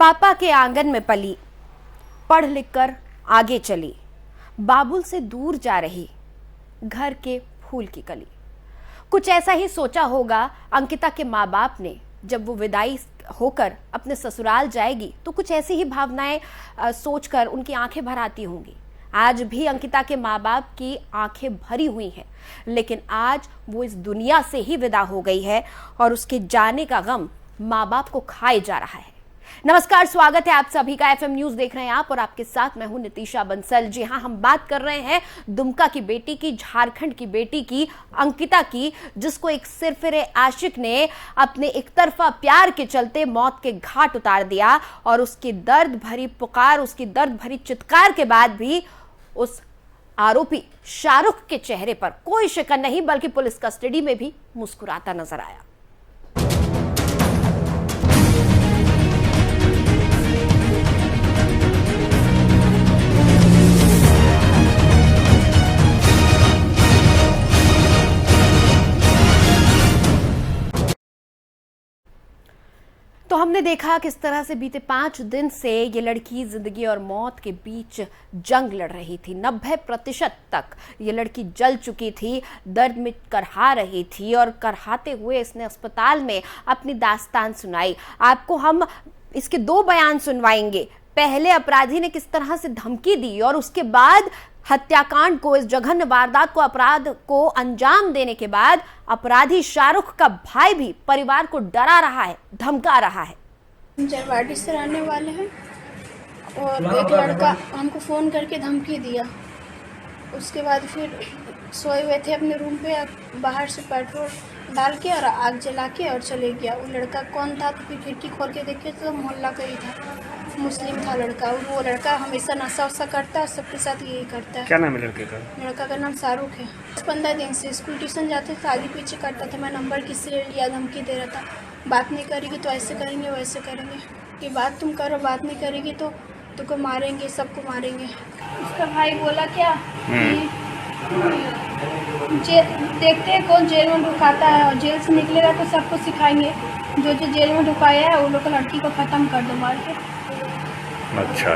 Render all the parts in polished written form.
पापा के आंगन में पली, पढ़ लिख कर आगे चली, बाबुल से दूर जा रही घर के फूल की कली। कुछ ऐसा ही सोचा होगा अंकिता के माँ बाप ने जब वो विदाई होकर अपने ससुराल जाएगी, तो कुछ ऐसी ही भावनाएं सोचकर उनकी आंखें भर आती होंगी। आज भी अंकिता के माँ बाप की आंखें भरी हुई हैं, लेकिन आज वो इस दुनिया से ही विदा हो गई है और उसके जाने का गम माँ बाप को खाए जा रहा है। नमस्कार, स्वागत है आप सभी का। एफएम न्यूज देख रहे हैं आप और आपके साथ मैं हूं नितिशा बंसल। जी हां, हम बात कर रहे हैं दुमका की बेटी की, झारखंड की बेटी की, अंकिता की, जिसको एक सिरफिरे आशिक ने अपने एक तरफा प्यार के चलते मौत के घाट उतार दिया। और उसकी दर्द भरी पुकार, उसकी दर्द भरी चित्कार के बाद भी उस आरोपी शाहरुख के चेहरे पर कोई शिकन नहीं, बल्कि पुलिस कस्टडी में भी मुस्कुराता नजर आया। तो हमने देखा किस तरह से बीते 5 दिन से ये लड़की जिंदगी और मौत के बीच जंग लड़ रही थी। 90% तक ये लड़की जल चुकी थी, दर्द में करहा रही थी और करहाते हुए इसने अस्पताल में अपनी दास्तान सुनाई। आपको हम इसके 2 बयान सुनवाएंगे। पहले अपराधी ने किस तरह से धमकी दी और उसके बाद हत्याकांड को, इस जघन्य वारदात को, अपराध को अंजाम देने के बाद अपराधी शाहरुख का भाई भी परिवार को डरा रहा है, धमका रहा है। जरवाडी से रहने वाले हैं और एक लड़का हमको फ़ोन करके धमकी दिया। उसके बाद फिर सोए हुए थे अपने रूम पे, बाहर से पेट्रोल डाल के और आग जला के और चले गया। वो लड़का कौन था तो फिर खिड़की खोल के देखे तो मोहल्ला का ही था, मुस्लिम था लड़का। वो लड़का हमेशा नशा वशा करता है, सबके साथ यही करता है। क्या नाम है लड़के का? लड़का का नाम शाहरुख है। 15 दिन से स्कूल ट्यूशन जाते थे, आगे पीछे करता था। मैं नंबर किससे ले लिया, धमकी दे रहा था, बात नहीं करेगी तो ऐसे करेंगे वैसे करेंगे, कि बात तुम करो, बात नहीं करेगी तो तुमको मारेंगे, सबको मारेंगे। उसका भाई बोला क्या देखते हैं कौन जेल में ढुकाता है और जेल से निकलेगा तो सबको सिखाएंगे। जो जो जेल में ढुकाया है वो लोग लड़की को ख़त्म कर दो मार के। अच्छा,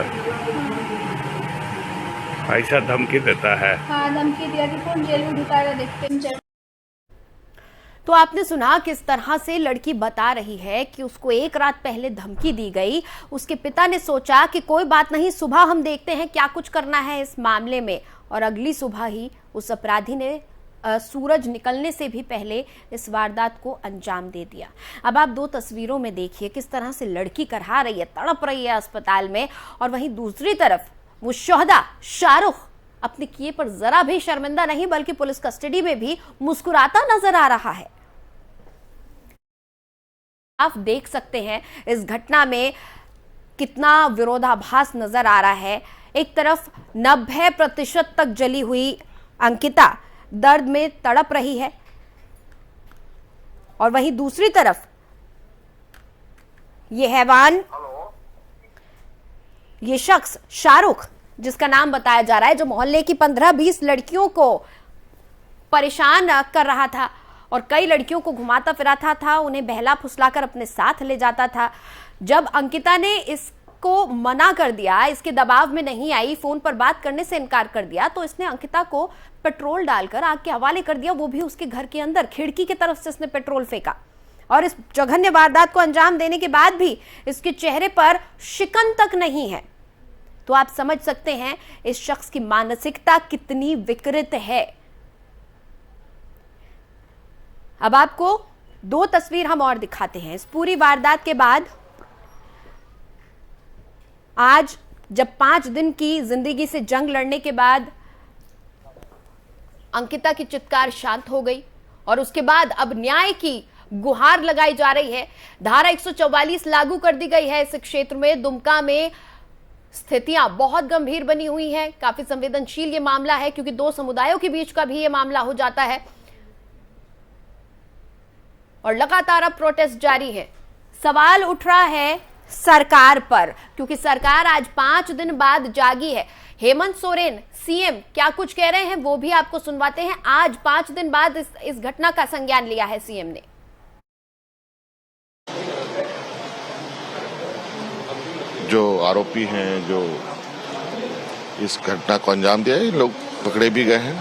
ऐसा धमकी देता है? हाँ, धमकी दिया कि कौन जेल में ढुकाएगा देखते हैं। तो आपने सुना किस तरह से लड़की बता रही है कि उसको एक रात पहले धमकी दी गई। उसके पिता ने सोचा कि कोई बात नहीं, सुबह हम देखते हैं क्या कुछ करना है इस मामले में। और अगली सुबह ही उस अपराधी ने सूरज निकलने से भी पहले इस वारदात को अंजाम दे दिया। अब आप 2 तस्वीरों में देखिए किस तरह से लड़की करहा रही है, तड़प रही है अस्पताल में, और वहीं दूसरी तरफ वो शोहदा शाहरुख अपने किए पर जरा भी शर्मिंदा नहीं, बल्कि पुलिस कस्टडी में भी मुस्कुराता नजर आ रहा है। आप देख सकते हैं इस घटना में कितना विरोधाभास नजर आ रहा है। एक तरफ 90% तक जली हुई अंकिता दर्द में तड़प रही है और वहीं दूसरी तरफ ये हैवान, ये शख्स शाहरुख, जिसका नाम बताया जा रहा है, जो मोहल्ले की 15-20 लड़कियों को परेशान कर रहा था और कई लड़कियों को घुमाता फिराता था, उन्हें बहला फुसलाकर अपने साथ ले जाता था। जब अंकिता ने इसको मना कर दिया, इसके दबाव में नहीं आई, फोन पर बात करने से इनकार कर दिया, तो इसने अंकिता को पेट्रोल डालकर आग के हवाले कर दिया, वो भी उसके घर के अंदर। खिड़की की तरफ से इसने पेट्रोल फेंका और इस जघन्य वारदात को अंजाम देने के बाद भी इसके चेहरे पर शिकन तक नहीं है। तो आप समझ सकते हैं इस शख्स की मानसिकता कितनी विकृत है। अब आपको 2 तस्वीर हम और दिखाते हैं। इस पूरी वारदात के बाद आज जब 5 दिन की जिंदगी से जंग लड़ने के बाद अंकिता की चित्कार शांत हो गई और उसके बाद अब न्याय की गुहार लगाई जा रही है। धारा 144 लागू कर दी गई है इस क्षेत्र में। दुमका में स्थितियां बहुत गंभीर बनी हुई हैं, काफी संवेदनशील ये मामला है क्योंकि 2 समुदायों के बीच का भी ये मामला हो जाता है और लगातार अब प्रोटेस्ट जारी है। सवाल उठ रहा है सरकार पर, क्योंकि सरकार आज 5 दिन बाद जागी है। हेमंत सोरेन सीएम क्या कुछ कह रहे हैं वो भी आपको सुनवाते हैं। आज 5 दिन बाद इस घटना का संज्ञान लिया है सीएम ने। जो आरोपी हैं, जो इस घटना को अंजाम दिया है, लोग पकड़े भी गए हैं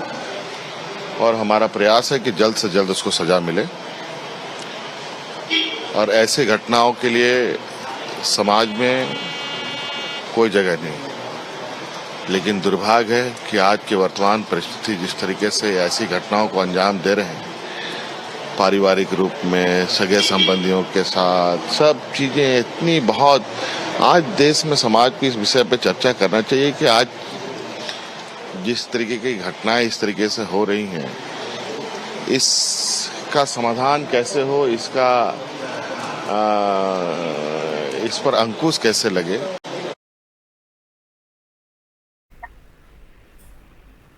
और हमारा प्रयास है कि जल्द से जल्द उसको सजा मिले। और ऐसे घटनाओं के लिए समाज में कोई जगह नहीं, लेकिन दुर्भाग्य है कि आज की वर्तमान परिस्थिति जिस तरीके से ऐसी घटनाओं को अंजाम दे रहे हैं, पारिवारिक रूप में, सगे संबंधियों के साथ, सब चीजें इतनी बहुत, आज देश में समाज को इस विषय पे चर्चा करना चाहिए कि आज जिस तरीके की घटनाएं इस तरीके से हो रही हैं, इसका समाधान कैसे हो, इस पर अंकुश कैसे लगे।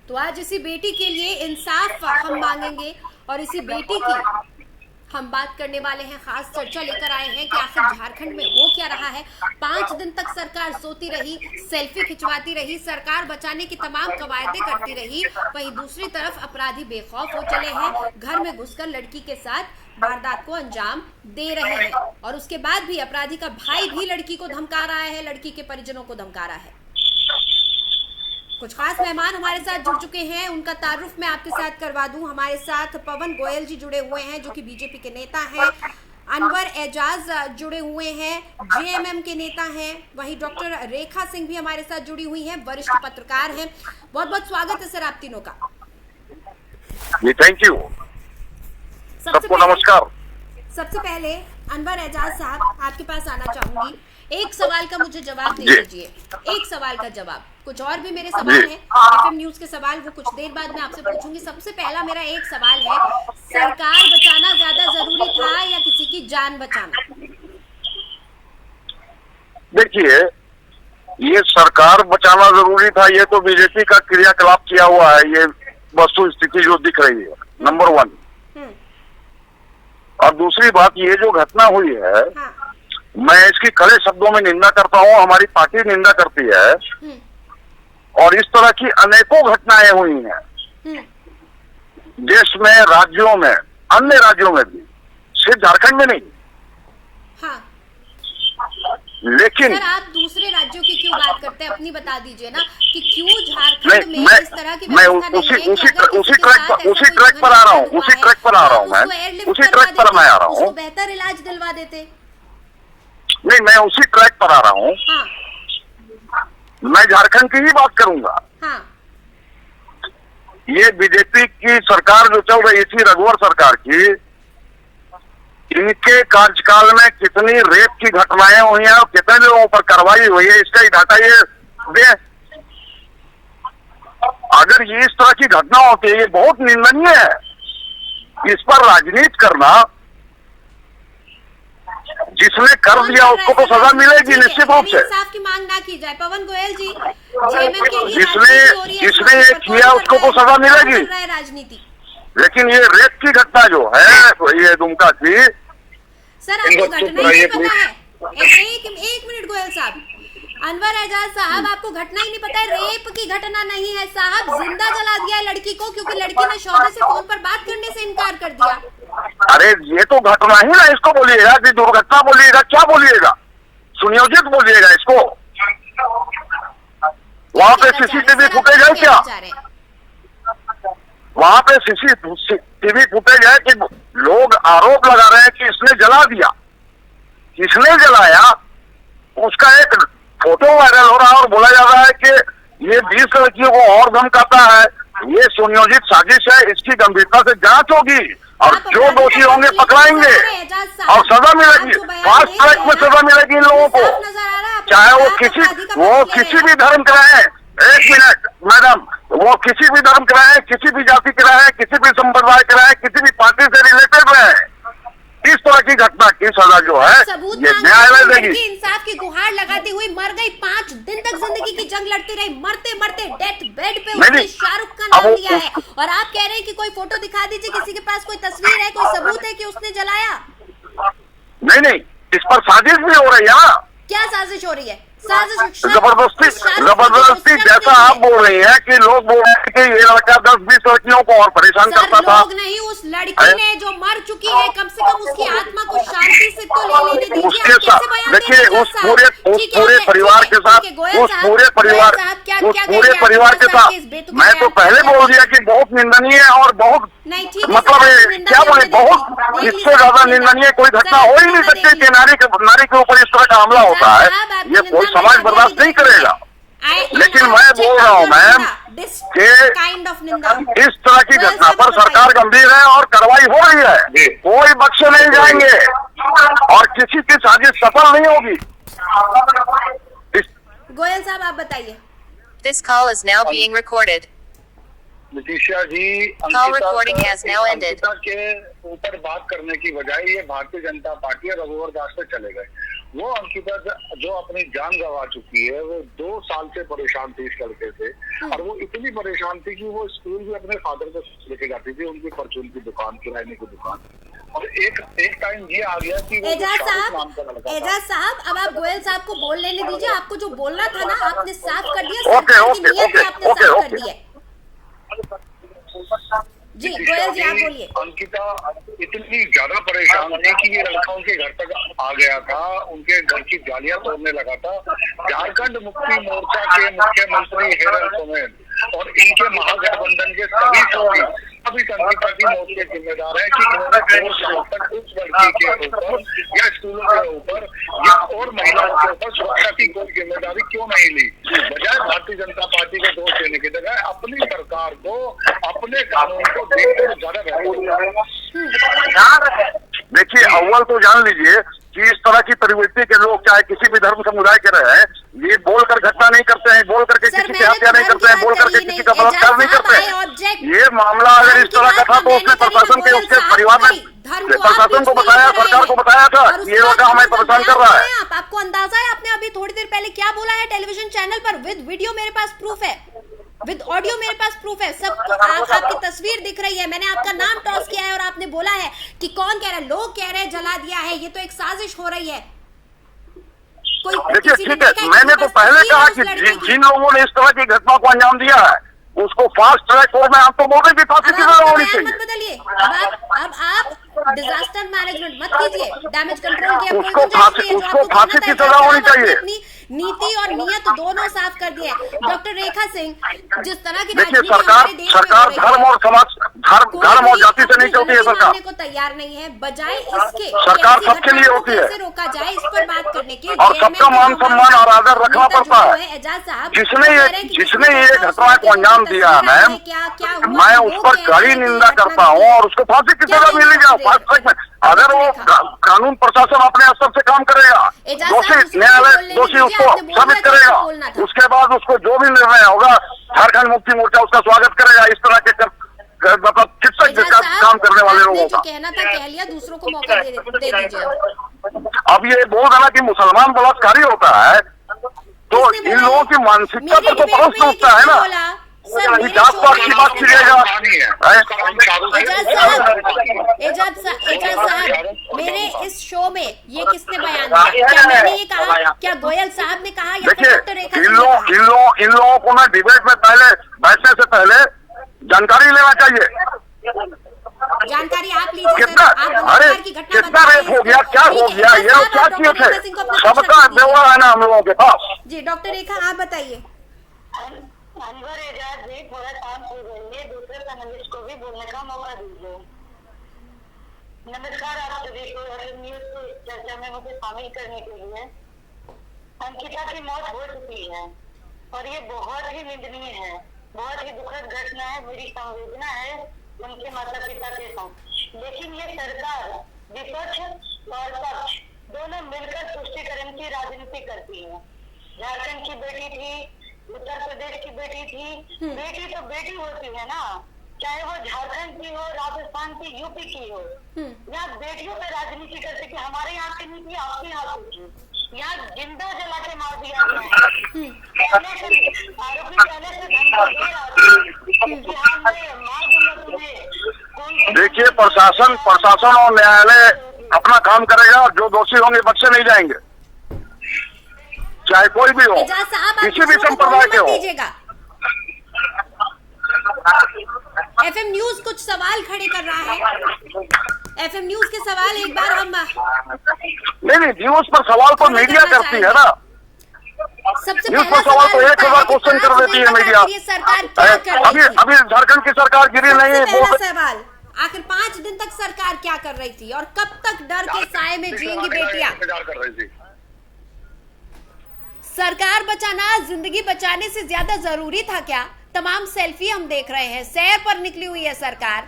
तो आज इसी बेटी के लिए इंसाफ हम मांगेंगे और इसी बेटी की हम बात करने वाले हैं। खास चर्चा लेकर आए हैं कि आखिर झारखंड में हो क्या रहा है। 5 दिन तक सरकार सोती रही, सेल्फी खिंचवाती रही, सरकार बचाने की तमाम कवायदें करती रही, वहीं दूसरी तरफ अपराधी बेखौफ हो चले हैं, घर में घुसकर लड़की के साथ वारदात को अंजाम दे रहे हैं और उसके बाद भी अपराधी का भाई भी लड़की को धमका रहा है, लड़की के परिजनों को धमका रहा है। कुछ खास मेहमान हमारे साथ जुड़ चुके हैं, उनका तारुफ मैं आपके साथ करवा दूं। हमारे साथ पवन गोयल जी जुड़े हुए हैं जो कि बीजेपी के नेता हैं, अनवर एजाज जुड़े हुए हैं, जेएमएम के नेता हैं, वहीं डॉक्टर रेखा सिंह भी हमारे साथ जुड़ी हुई हैं, वरिष्ठ पत्रकार हैं। बहुत बहुत स्वागत है सर आप तीनों का। जी थैंक यू, सबको नमस्कार। सबसे पहले अनवर एजाज साहब आपके पास आना चाहूंगी। एक सवाल का मुझे जवाब दे दीजिए, एक सवाल का जवाब। कुछ और भी मेरे सवाल हैं, एफएम न्यूज के सवाल, वो कुछ देर बाद मैं आपसे पूछूंगी। सबसे पहला मेरा एक सवाल है, सरकार बचाना ज्यादा जरूरी था या किसी की जान बचाना? देखिए, ये सरकार बचाना जरूरी था, ये तो बीजेपी का क्रियाकलाप किया हुआ है, ये वस्तु स्थिति जो दिख रही है, नंबर 1। और दूसरी बात, ये जो घटना हुई है, हाँ। मैं इसकी कड़े शब्दों में निंदा करता हूँ, हमारी पार्टी निंदा करती है, और इस तरह की अनेकों घटनाएं हुई हैं देश में, राज्यों में, अन्य राज्यों में भी, सिर्फ झारखंड में नहीं। हाँ। लेकिन सर आप दूसरे राज्यों की क्यों बात करते हैं, अपनी बता दीजिए ना कि क्यों झारखंड में इस तरह की मैं उसी ट्रैक पर आ रहा हूँ, उसी ट्रैक पर आ रहा हूँ, मैं उसी ट्रैक पर मैं आ रहा हूँ। बेहतर इलाज दिलवा देते। नहीं, मैं उसी ट्रैक पर आ रहा हूँ। हाँ। मैं झारखंड की ही बात करूंगा। हाँ। ये बीजेपी की सरकार जो चल रही थी, रघुवर सरकार की, इनके कार्यकाल में कितनी रेप की घटनाएं हुई हैं और कितने लोगों पर कार्रवाई हुई है, इसका ही डाटा ये दे। अगर ये इस तरह की घटना होती है, ये बहुत निंदनीय है। इस पर राजनीति करना, जिसने कर दिया उसको तो सजा मिलेगी निश्चित रूप से। इंसाफ की मांग ना की जाए। पवन गोयल जी, जेएमएम के लिए जिसने ये किया उसको तो सजा मिलेगी, राजनीति। लेकिन ये रेप की घटना जो है, ये दुमका की, सर आपको घटना ही नहीं पता है? एक मिनट गोयल साहब, अनवर एजाज साहब, आपको घटना ही नहीं पता है? रेप की घटना नहीं है साहब, जिंदा जला दिया है लड़की को, क्योंकि लड़की ने शौर्य से फोन पर बात करने से इनकार कर दिया। अरे ये तो घटना ही ना, इसको बोलिएगा कि दुर्घटना बोलिएगा, क्या बोलिएगा, सुनियोजित बोलिएगा इसको। वहां पे सीसीटीवी फुटेज है क्या? वहां पे सीसीटीवी फुटेज है कि लोग आरोप लगा रहे हैं कि इसने जला दिया। किसने जलाया उसका एक फोटो वायरल हो रहा है और बोला जा रहा है कि ये 20 लड़कियों को और धमकाता है। ये सुनियोजित साजिश है, इसकी गंभीरता से जांच होगी और जो दोषी होंगे पकड़ाएंगे और सजा मिलेगी, फास्ट ट्रैक में सजा मिलेगी इन लोगों को, चाहे वो किसी भी धर्म का है। एक मिनट मैडम, वो किसी भी धर्म का है, किसी भी जाति का है, किसी भी संप्रदाय का है, किसी भी पार्टी से रिलेटेड रहे, इस तरह की घटना की सजा जो है ये न्यायालय देगी। इंसाफ की गुहार लगाती हुई मर गई, 5 दिन तक जिंदगी की जंग लड़ती रही, मरते मरते डेथ बेड पे उसने शाहरुख का नाम लिया है, और आप कह रहे हैं कि कोई फोटो दिखा दीजिए, किसी के पास कोई तस्वीर है, कोई सबूत है कि उसने जलाया? नहीं, इस पर साजिश भी हो रही है। क्या साजिश हो रही है? जबरदस्ती जैसा आप बोल रही हैं कि लोग बोल रहे हैं कि ये लड़का 10-20 लड़कियों को और परेशान करता था। लोग नहीं, उस लड़की ने जो मर चुकी है, कम से कम उसकी आत्मा को शांति से तो ले लेने दीजिए। उसके साथ देखिए, उस पूरे परिवार के साथ, उस पूरे परिवार के साथ मैं तो पहले बोल दिया कि बहुत निंदनीय है और बहुत मतलब क्या बोले, बहुत इससे ज्यादा निंदनीय कोई घटना हो ही नहीं सकती कि नारी के ऊपर इस तरह का हमला होता है। ये कोई समाज बर्दाश्त नहीं करेगा। लेकिन मैं बोल रहा हूँ मैम कि इस तरह की घटना पर सरकार गंभीर है और कार्रवाई हो रही है। कोई बख्शे नहीं जाएंगे और किसी की साजिश सफल नहीं होगी। गोयल साहब आप बताइए। This call is now being recorded. Nitisha ji, Call recording has now ended. Ankita के ऊपर बात करने की बजाय ये भारतीय जनता पार्टी और रघुवर दास पे चले गए। वो अंकिता जो अपनी जान गंवा चुकी है, वो 2 साल से परेशान थी इस लड़के से, और वो इतनी परेशान थी कि वो स्कूल भी अपने फादर को लेके जाती थी, उनकी परचून की दुकान, किराने की दुकान। और एक टाइम ये आ गया कि वो एजाज साहब, अब आप गोयल साहब को बोल लेने दीजिए। आपको जो बोलना था ना, आपने साफ कर दिया। ओके जी गोयल जी आप बोलिए। अंकिता इतनी ज्यादा परेशान थी कि ये लड़का उनके घर तक आ गया था, उनके घर की जालियां तोड़ने लगा था। झारखंड मुक्ति मोर्चा के मुख्यमंत्री हेमंत सोरेन और इनके महागठबंधन के सभी साथी अभी अंकिता की मौत के जिम्मेदार है कि इन्होंने 2 साल तक उस लड़की के ऊपर या स्कूलों के ऊपर या और महिलाओं के ऊपर सुरक्षा की कोई जिम्मेदारी क्यों नहीं ली। बजाय भारतीय जनता पार्टी को दोष देने की जगह अपनी सरकार को, अपने कानून को देखते हुए ज्यादा बेहतर। देखिए, अव्वल तो जान लीजिए कि इस तरह की प्रवृत्ति के लोग चाहे किसी भी धर्म समुदाय के रहे, ये बोल कर घटना नहीं करते हैं, बोल करके किसी की हत्या नहीं करते हैं, बोल करके किसी का बलात्कार नहीं करते हैं। ये मामला अगर इस तरह का था तो उसने प्रशासन के, उसके परिवार में प्रशासन को बताया, सरकार को बताया था ये लड़का हमें परेशान कर रहा है। आपको अंदाजा है आपने अभी थोड़ी देर पहले क्या बोला है टेलीविजन चैनल पर? विद वीडियो मेरे पास प्रूफ है, विद ऑडियो मेरे पास प्रूफ है, सब आपकी तस्वीर दिख रही है। मैंने आपका नाम टॉस किया है और आपने बोला है कि कौन कह रहा है, लोग कह रहे हैं जला दिया है, ये तो एक साजिश हो रही है। देखिए ठीक है, मैंने तो पहले कहा कि जिन लोगों ने इस तरह की घटना को अंजाम दिया है उसको फास्ट ट्रैक कोर्ट में, आप तो बोल रहे कि फांसी की सजा होनी चाहिए। मत बदलिए, अब आप डिजास्टर मैनेजमेंट मत कीजिए, डैमेज कंट्रोल की उसको फांसी की सजा होनी चाहिए। नीति और नियत दोनों साफ कर दिए। डॉक्टर रेखा सिंह, जिस तरह की देखिए सरकार धर्म और समाज, धर्म और जाति से नहीं चलती है। सरकार को तैयार नहीं है, बजाय इसके सरकार सबके लिए होती है, कैसे रोका जाए इस पर बात करने की, और सबका मान सम्मान और आदर रखना पड़ता है। एजाज साहब, जिसने ये घटना को अंजाम दिया है मैम, मैं उस पर कड़ी निंदा करता हूँ और उसको फांसी की सजा मिली जाए फास्ट ट्रैक में। अगर वो कानून प्रशासन अपने स्तर से काम करेगा, दोषी न्यायालय दोषी उसको साबित करेगा, उसके बाद उसको जो भी निर्णय होगा झारखंड मुक्ति मोर्चा उसका स्वागत करेगा। इस तरह के मतलब शिक्षक काम करने वाले लोगों का कहना था कह लिया, दूसरों को मौका दे दीजिए। अब ये बोल देना कि मुसलमान बलात्कारी होता है तो इन लोगों की मानसिकता पर तो प्रश्न उठता है ना। जात पात की बात कीजिएगा। एजाज साहब, मेरे इस शो में ये किसने बयान दिया? क्या मैंने ये कहा? क्या गोयल साहब ने कहा? देखिए, इन लोगों को ना डिबेट में पहले बैठने से पहले जानकारी लेना चाहिए। जानकारी आप लीजिए। कितना रेप हो गया, क्या हो गया, ये लोग क्या किए थे, सबका ब्यौरा है ना हम लोगों के पास। जी डॉक्टर रेखा आप बताइए। अनवर एजाज जी थोड़ा काम शुरू करिए, दूसरे पैनलिस्ट को भी बोलने का मौका दीजिए। नमस्कार आप सभी को न्यूज चर्चा में मुझे शामिल करने के लिए। अंकिता की मौत हो चुकी है और ये बहुत ही निंदनीय है, बहुत ही दुखद घटना है। मेरी संवेदना है उनके माता पिता के साथ, लेकिन ये सरकार विपक्ष और पक्ष दोनों मिलकर तुष्टीकरण की राजनीति करती है। झारखंड की बेटी थी, उत्तर प्रदेश की बेटी थी, बेटी तो बेटी होती है ना, चाहे वो झारखंड की हो, राजस्थान की, यूपी की हो। यहाँ बेटियों पे राजनीति करते कि हमारे यहाँ की नीति आपके यहाँ की, यहाँ जिंदा जला के मार दिया गया है। आरोपी पहले से धमकी दे रहा था कि हाँ मैं मार दूंगा तुम्हें। देखिए, प्रशासन और न्यायालय अपना काम करेगा और जो दोषी होंगे बख्शे नहीं जाएंगे। चाहे कोई भी हो, एजाज साहब, आप किसी भी दूसरों को संप्रदाय के बोलने मत हो। दीजिएगा। एफएम न्यूज कुछ सवाल खड़े कर रहा है। एफएम न्यूज के सवाल एक बार हम नहीं, न्यूज पर सवाल तो खड़े मीडिया करना करती है ना। सबसे न्यूज पहला पर सवाल तो उठता 1000 है कि क्वेश्चन कर 5 देती है मई तक मीडिया। आखिर ये सरकार क्या कर रही थी? अभी झारखंड की सरकार गिरी नहीं है, सबसे वो पहला सवाल, आखिर 5 दिन तक सरकार क्या कर रही थी और कब तक डर के साए में जिएंगी बेटियां? इंतजार कर रही थी। सरकार बचाना जिंदगी बचाने से ज्यादा जरूरी था क्या? तमाम सेल्फी हम देख रहे हैं, सैर पर निकली हुई है सरकार।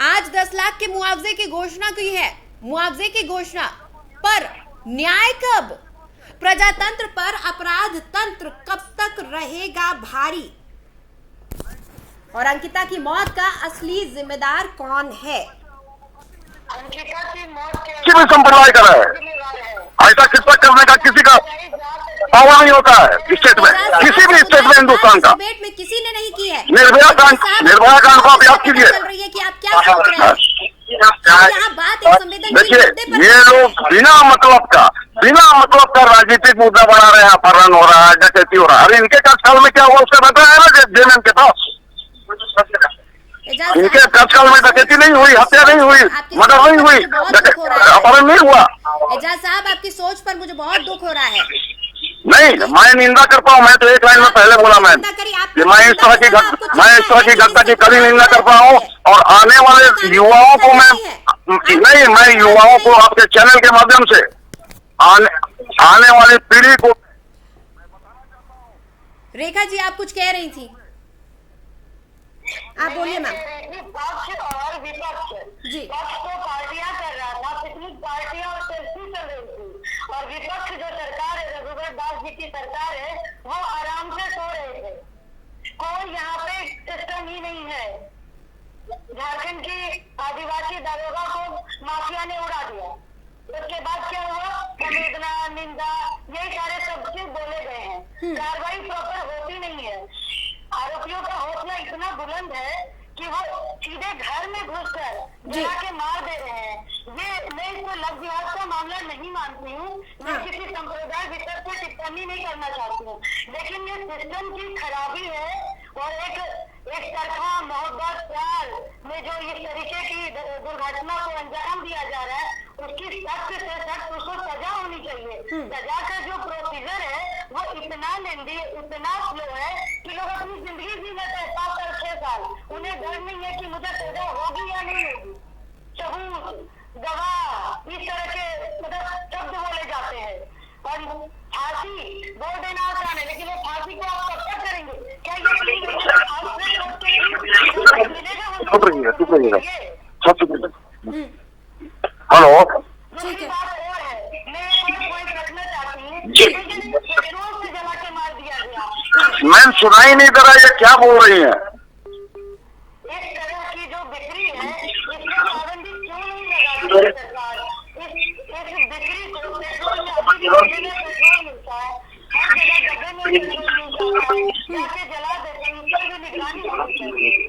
आज 10 लाख के मुआवजे की घोषणा की है, मुआवजे की घोषणा पर न्याय कब? प्रजातंत्र पर अपराध तंत्र कब तक रहेगा भारी? और अंकिता की मौत का असली जिम्मेदार कौन है? अंकिता की मौत के किसी भी संप्रदाय का है, ऐसा किस्सा करने का किसी का पावर नहीं होता है स्टेट में, किसी भी स्टेट में हिंदुस्तान का। डिबेट में किसी ने नहीं की है। निर्भया कांड को आप याद कीजिए। चल रही है कि आप क्या सोच रहे हैं? यहाँ बात एक संवेदनशील देखिए, मुद्दे पर ये लोग बिना मतलब का राजनीतिक मुद्दा बना रहे हैं। अपहरण हो रहा है, डकैती हो रहा है। अरे इनके कार्यकाल में क्या हुआ उससे बताया ना जेएमएम के पास। इनके कार्यकाल में डकैती नहीं हुई, हत्या नहीं हुई, मर्डर नहीं हुई, अपहरण नहीं हुआ। एजाज साहब, आपकी सोच पर मुझे बहुत दुख हो रहा है। नहीं, मैं निंदा करता हूँ। मैं तो एक लाइन में पहले बोला मैं कि मैं इस तरह की घटना की कड़ी निंदा करता हूँ। और आने वाले युवाओं को मैं युवाओं को आपके चैनल के माध्यम से आने वाली पीढ़ी को। रेखा जी, आप कुछ कह रही थी, आप बोलिए मैम। पक्ष और विपक्ष जी। पक्ष तो पार्टियां कर रहा था, पिकनिक पार्टियां और सेल्फी चल रही थी, और विपक्ष जो सरकार है, रघुवर दास जी की सरकार है, वो आराम से सो रहे थे। कोई यहाँ पे सिस्टम ही नहीं है। झारखंड की आदिवासी दरोगा को माफिया ने उड़ा दिया। उसके बाद क्या हुआ? संवेदना, निंदा, यही सारे सब चीज बोले गए हैं। कार्रवाई प्रॉपर होती नहीं है। आरोपियों का हौसला इतना बुलंद है कि वो सीधे घर में घुसकर जला के मार दे रहे हैं। मैं इसको लव जिहाद का मामला नहीं मानती हूँ। मैं किसी संप्रदाय विषय पे टिप्पणी नहीं करना चाहती हूँ, लेकिन ये सिस्टम की खराबी है। और एक तरफा मोहब्बत प्यार में जो इस तरीके की दुर्घटना को अंजाम दिया जा रहा है, उसकी सख्त से सख्त उसको सजा होनी चाहिए। सजा का जो प्रोसीजर है वो इतना लेंदी, इतना स्लो है कि लोग अपनी जिंदगी जीने थे 7 साल 6 साल, उन्हें डर नहीं है कि मुझे सजा होगी या नहीं होगी। सबूत, गवाह, इस तरह के शब्द बोले जाते हैं। और फांसी बोल देना आसान है, लेकिन वो फांसी को आप कब तक करेंगे? क्या ये हेलो, दूसरी बात और है, मैं एक पॉइंट रखना चाहती हूँ, लेकिन पेट्रोल से जला के मार दिया गया। मैम सुनाई नहीं दे रहा, ये क्या बोल रही है? इस तरह की जो बिक्री है, इसमें पाबंदी क्यों नहीं लगा रही सरकार? इस बिक्री को पेट्रोल में अभी भी पेट्रोल मिलता है, हर जगह डब्बे में पेट्रोल मिलता है, जाके जला देते हैं। इस पर भी निगरानी होनी चाहिए।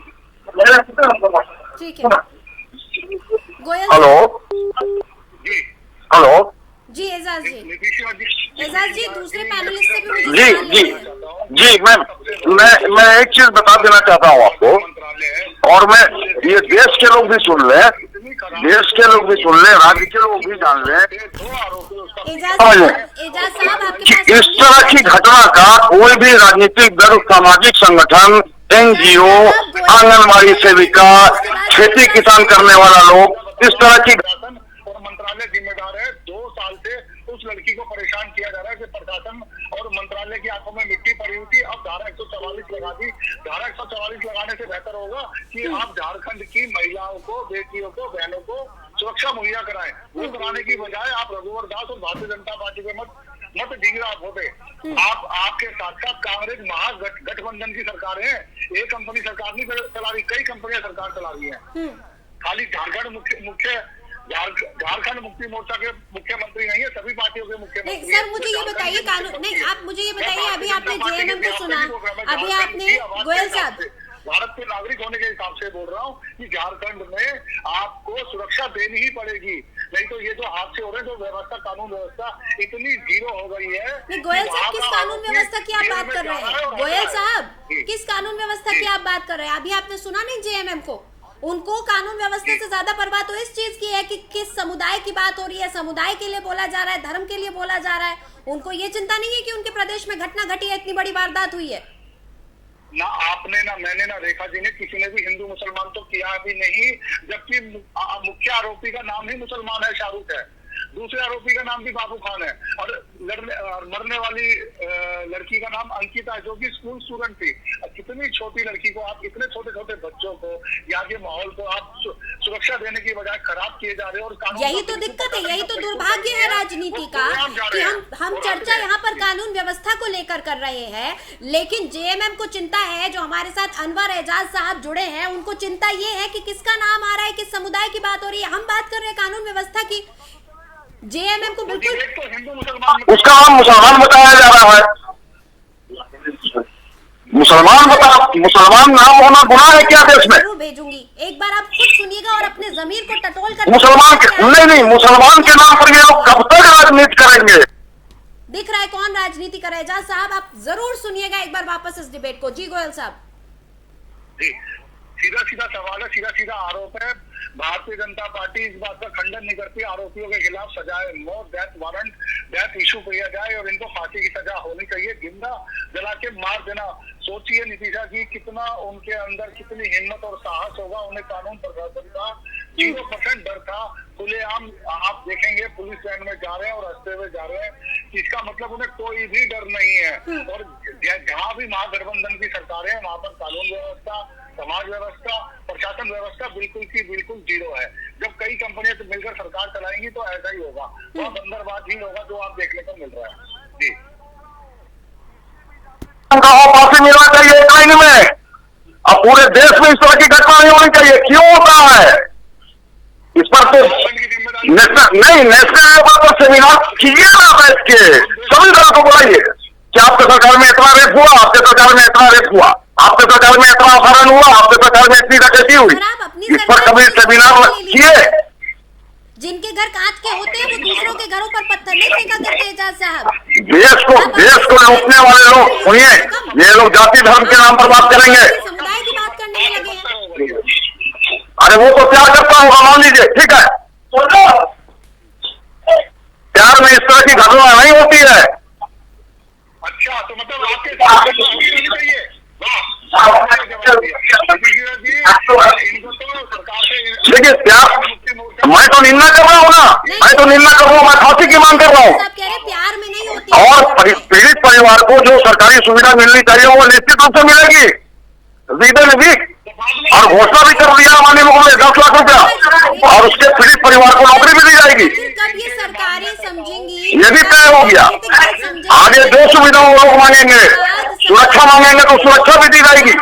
ठीक है। गोयल हेलो हेलो जी, एजाज जी, नीतीश जी, एजाज जी, दूसरे पैनलिस्ट से भी मुझे जी सवाल जी लेने हैं। जी मैम, मैं एक चीज बता देना चाहता हूँ आपको, और मैं ये देश के लोग भी सुन ले, देश के लोग भी सुन ले, राज्य के लोग भी जान ले। एजाज साहब, आपके पास इस तरह की घटना का कोई भी राजनीतिक दल, सामाजिक संगठन, एनजीओ, आंगनबाड़ी सेविका, खेती किसान करने वाला लोग, इस तरह की और मंत्रालय जिम्मेदार है। 2 साल से उस लड़की को परेशान किया जा रहा है कि प्रशासन और मंत्रालय की आंखों में मिट्टी पड़ी हुई थी। अब धारा 144 लगा दी। धारा 144 लगाने से बेहतर होगा कि आप झारखंड की महिलाओं को, बेटियों को, बहनों को सुरक्षा मुहैया कराएं। वो कराने की बजाय आप रघुवर दास और भारतीय जनता पार्टी के मत डींगरा होते। आपके साथ साथ कांग्रेस महागठबंधन की सरकार है। एक कंपनी सरकार नहीं चला रही, कई कंपनियां सरकार चला रही है। खाली झारखंड मुक्ति मोर्चा के मुख्यमंत्री नहीं है, सभी पार्टियों के मुख्यमंत्री। नहीं सर, मुझे ये बताइए, कानून नहीं, आप मुझे ये बताइए, अभी आपने जेएमएम को सुना, अभी आपने गोयल साहब, भारत के नागरिक होने के हिसाब से बोल रहा हूँ कि झारखंड में आपको सुरक्षा देनी ही पड़ेगी। नहीं तो ये जो हादसे हो रहे हैं, जो व्यवस्था, कानून व्यवस्था इतनी जीरो हो गई है। नहीं गोयल साहब, किस कानून व्यवस्था की आप बात कर रहे हैं? गोयल साहब, किस कानून व्यवस्था की आप बात कर रहे हैं? अभी आपने सुना नहीं जेएमएम को? उनको कानून व्यवस्था से ज्यादा परवाह तो इस चीज की है कि किस समुदाय की बात हो रही है, समुदाय के लिए बोला जा रहा है, धर्म के लिए बोला जा रहा है। उनको ये चिंता नहीं है कि उनके प्रदेश में घटना घटी है, इतनी बड़ी वारदात हुई है। ना आपने, ना मैंने, ना रेखा जी ने, किसी ने भी हिंदू मुसलमान तो किया भी नहीं, जबकि मुख्य आरोपी का नाम ही मुसलमान है, शाहरुख है, दूसरे आरोपी का नाम भी बाबू खान है, और मरने वाली लड़की का नाम अंकिता है, जो कि स्कूल स्टूडेंट थी। कितनी छोटी लड़की को आप, इतने छोटे छोटे बच्चों को, यहाँ के माहौल को आप सुरक्षा देने की बजाय खराब किए जा रहे हो। और यही तो दिक्कत है, यही तो दुर्भाग्य है राजनीति का कि हम चर्चा यहाँ पर कानून व्यवस्था को लेकर कर रहे हैं, लेकिन जेएमएम को चिंता है, जो हमारे साथ अनवर एजाज साहब जुड़े हैं, उनको चिंता ये है कि किसका नाम आ रहा है, किस समुदाय की बात हो रही है। हम बात कर रहे हैं कानून व्यवस्था की। जेएमएम को बिल्कुल उसका नाम मुसलमान बताया जा रहा है। मुसलमान नाम होना गुनाह है क्या देश में? जरूर भेजूंगी, एक बार आप खुद सुनिएगा और अपने जमीर को टटोल कर। मुसलमान के नहीं, मुसलमान के नाम पर ये लोग कब तक राजनीति करेंगे? दिख रहा है कौन राजनीति कर रहा है। एजाज साहब, आप जरूर सुनिएगा एक बार वापस इस डिबेट को। जी गोयल साहब। जी, सीधा सीधा सवाल है, सीधा सीधा आरोप है। भारतीय जनता पार्टी इस बात का खंडन नहीं करती। आरोपियों के खिलाफ सजाए मौत, डेथ वारंट, डेथ इशू किया जाए और इनको फांसी की सजा होनी चाहिए। जिंदा जला के मार देना, सोचिए नीतीशा जी, कितना उनके अंदर कितनी हिम्मत और साहस होगा। उन्हें कानून प्रशासन का 0% डर था। खुलेआम आप देखेंगे पुलिस वैन में जा रहे हैं और हंसते हुए जा रहे हैं, इसका मतलब उन्हें कोई भी डर नहीं है। और जहां भी महागठबंधन की सरकार है, वहां पर कानून व्यवस्था, समाज व्यवस्था, प्रशासन व्यवस्था बिल्कुल की बिल्कुल जीरो है। जब कई कंपनियां तो मिलकर सरकार चलाएंगी तो ऐसा ही होगा, वह बंदरबाज ही होगा जो आप देखने को मिल रहा है। जी, फांसी मिलना चाहिए आइन में। अब पूरे देश में इस तरह की घटना नहीं होनी चाहिए। क्यों होता है इस पर? तो नेशनल लेवल पर सेमिनार कीजिए ना बैठ के, सभी तरह को बुलाइए कि आपके सरकार में इतना रेप हुआ, आपके सरकार में इतना रेप हुआ, आपके सरकार में इतना अपहरण हुआ, आपके सरकार में इतनी डकैती हुई। इस पर कभी सेमिनार किए? जिनके घर कांच के होते हैं वो दूसरों के घरों पर पत्थर नहीं फेंका करते। एजाज साहब, देश को लूटने वाले लोग, सुनिए, ये लोग जाति धर्म के नाम पर बात करेंगे, समुदाय की बात करने में लगे हैं। अरे वो तो प्यार करता होगा, मान लीजिए, ठीक है, प्यार में इस तरह की घटना नहीं होती है। अच्छा, तो मतलब आपके साथ होनी चाहिए। देखिए प्यार, मैं तो निंदा कर रहा हूँ ना, मैं तो निंदा कर रहा हूँ, मैं फांसी की मांग कर रहा हूँ। प्यार में नहीं होती। और पीड़ित परिवार को जो सरकारी सुविधा मिलनी चाहिए वो निश्चित रूप से मिलेगी। विदे ने भी और घोषणा भी कर दिया माननीय मुख्यमंत्री 10 लाख रुपया, और उसके पीड़ित परिवार को नौकरी भी दी जाएगी। कब ये सरकारें समझेंगी? ये भी तय हो गया। आगे जो सुविधा वो लोग मांगेंगे, सुरक्षा मांगेंगे तो सुरक्षा भी दी जाएगी।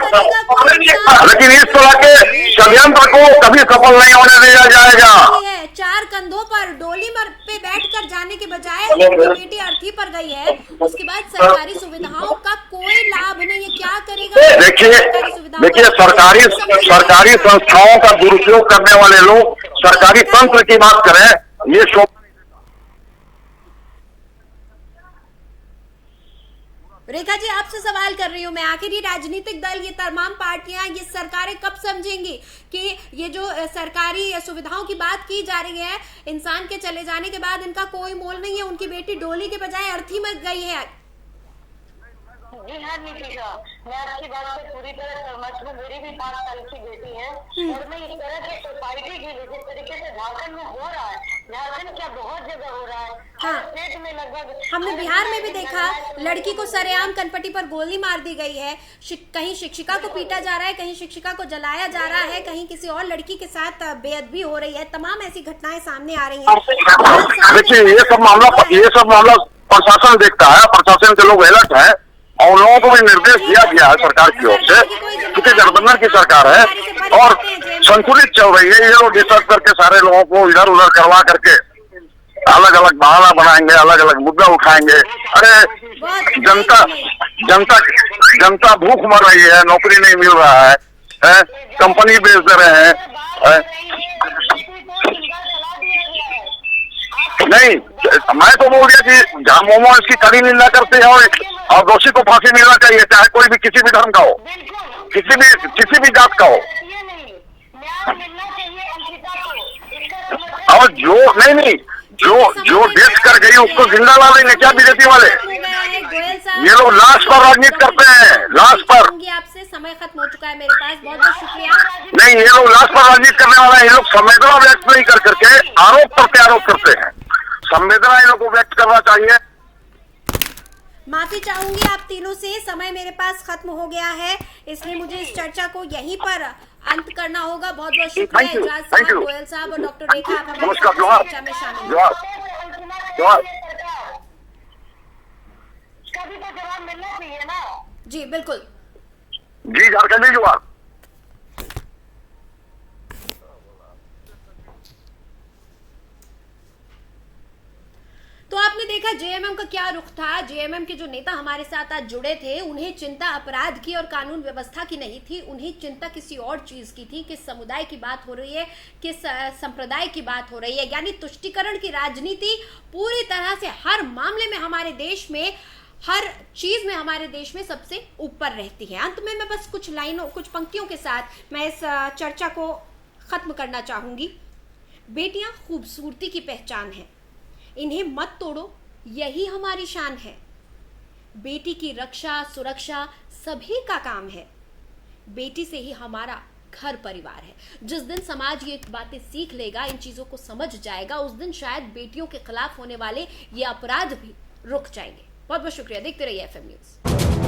लेकिन इस तरह के षड्यंत्र को कभी सफल नहीं होने दिया जाएगा। 4 कंधों पर डोली पे बैठकर जाने के बजाय उनकी बेटी अर्थी पर गई है, उसके बाद सरकारी सुविधाओं का कोई लाभ नहीं है। क्या करेगा? देखिए सरकारी संस्थाओं का दुरुपयोग करने वाले लोग सरकारी तंत्र की बात करें, ये शो। रेखा जी, आपसे सवाल कर रही हूँ मैं, आखिर ये राजनीतिक दल, ये तमाम पार्टियां, ये सरकारें कब समझेंगी कि ये जो सरकारी सुविधाओं की बात की जा रही है, इंसान के चले जाने के बाद इनका कोई मोल नहीं है। उनकी बेटी डोली के बजाय अर्थी में गई है। जी हाँ नीतीशा, मैं आपकी बात से पूरी तरह सहमत हूँ। मेरी भी 5 साल की बेटी है और मैं इस तरह की सोसाइटी के लिए, जिस तरीके से झारखंड में हो रहा है, झारखंड क्या बहुत जगह हो रहा है, स्टेट में लगभग, हमने बिहार में भी देखा, लड़की को सरेआम कनपट्टी पर गोली मार दी गई है, कहीं शिक्षिका को पीटा जा रहा है, कहीं शिक्षिका को जलाया जा रहा है, कहीं किसी और लड़की के साथ बेअदबी हो रही है। तमाम ऐसी घटनाएं सामने आ रही हैं। देखिए ये सब मामला प्रशासन देखता है, प्रशासन के लोग अलर्ट है और लोगों को भी निर्देश दिया गया है सरकार की ओर से, क्योंकि गठबंधन की सरकार है और संतुलित चल रही है। ये लोग डिस्कस करके सारे लोगों को इधर उधर करवा करके अलग अलग बहाना बनाएंगे, अलग अलग मुद्दा उठाएंगे। अरे जनता भूख मर रही है, नौकरी नहीं मिल रहा है, कंपनी बेच दे रहे हैं। नहीं, मैं तो बोल दिया कि जहाँ मोमो इसकी कड़ी निंदा करते हैं और दोषी को फांसी मिलना चाहिए, चाहे कोई भी किसी भी धर्म का हो, किसी भी जात का हो। और जो नहीं जो डेथ कर गई उसको जिंदा ला देंगे क्या बीजेपी वाले? ये लोग लाश पर राजनीति करते हैं, लाश पर। आपसे समय खत्म हो चुका है मेरे पास, बहुत बहुत शुक्रिया। नहीं, ये लोग लाश पर राजनीति करने वाला है। ये लोग संवेदना व्यक्त नहीं कर करके आरोप करते हैं। संवेदना इन लोग को व्यक्त करना चाहिए। माफी चाहूंगी आप तीनों से, समय मेरे पास खत्म हो गया है, इसलिए मुझे इस चर्चा को यहीं पर अंत करना होगा। बहुत बहुत शुक्रिया एजाज साहब, गोयल साहब और डॉक्टर रेखा, आप हमारे चर्चा में शामिल हुए। इसका भी तो जवाब मिलना चाहिए ना। जी बिल्कुल, जी झारखंडी जवाब। तो आपने देखा जेएमएम का क्या रुख था। जेएमएम के जो नेता हमारे साथ आज जुड़े थे, उन्हें चिंता अपराध की और कानून व्यवस्था की नहीं थी, उन्हें चिंता किसी और चीज की थी। किस समुदाय की बात हो रही है, किस संप्रदाय की बात हो रही है, यानी तुष्टीकरण की राजनीति पूरी तरह से हर मामले में हमारे देश में, हर चीज में हमारे देश में सबसे ऊपर रहती है। अंत में मैं बस कुछ लाइनों, कुछ पंक्तियों के साथ मैं इस चर्चा को खत्म करना चाहूंगी। बेटियां खूबसूरती की पहचान है, इन्हें मत तोड़ो, यही हमारी शान है। बेटी की रक्षा सुरक्षा सभी का काम है, बेटी से ही हमारा घर परिवार है। जिस दिन समाज ये बातें सीख लेगा, इन चीजों को समझ जाएगा, उस दिन शायद बेटियों के खिलाफ होने वाले ये अपराध भी रुक जाएंगे। बहुत बहुत शुक्रिया, देखते रहिए FM न्यूज़।